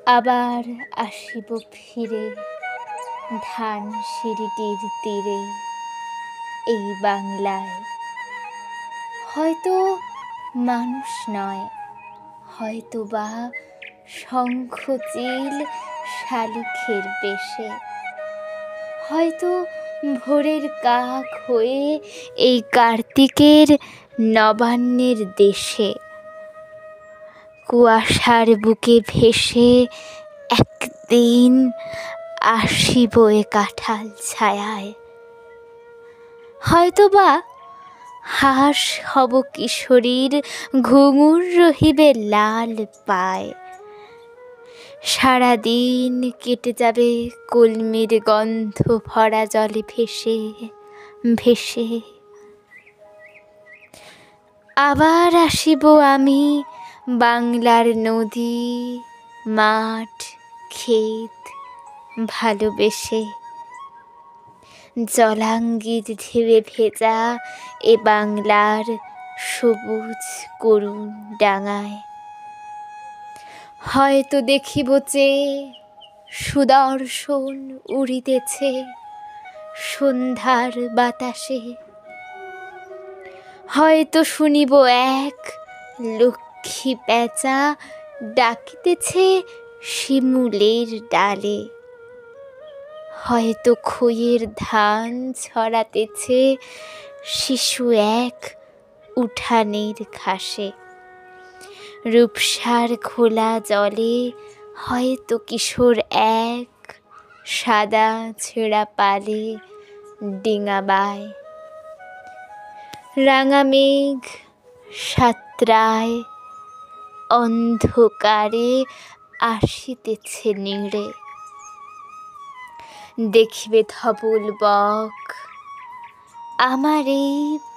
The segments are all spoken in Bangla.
আবার আসিব ফিরে ধান সিঁড়িটির তীরে এই বাংলায়। হয়তো মানুষ নয়, হয়তো বা শঙ্খচিল শালিখের বেশে, হয়তো ভোরের কাক হয়ে এই কার্তিকের নবান্নের দেশে কুয়াশার বুকে ভেসে একদিন আসিব এ কাঁঠাল ছায়ায়। হয়তো বা হাঁস হব কিশোরীর ঘুঙুর রহিবে লাল পায়। সারাদিন কেটে যাবে কলমির গন্ধ ভরা জলে ভেসে ভেসে। আবার আসিব আমি বাংলার নদী মাঠ ক্ষেত ভালোবেসে। জলাঙ্গির ঢেউয়ে ভেজা এ বাংলার সবুজ করুণ ডাঙায়। হয়তো দেখিব চেয়ে সুদর্শন উড়িতেছে সন্ধ্যার বাতাসে। হয়তো শুনিব এক লক্ষ্মী পেঁচা ডাকিতেছে শিমুলের ডালে। হয়তো খইয়ের ধান ছড়াতেছে শিশু এক উঠানের ঘাসে। রূপসার খোলা জলে হয়তো কিশোর এক সাদা ছেঁড়া পালে ডিঙা বায়। রাঙা মেঘ সাতরায় অন্ধকারে আসিতেছে নীড়ে। দেখিবে ধবল বক আমারে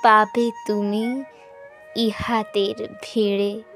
পাবে তুমি ইহাদের ভিড়ে।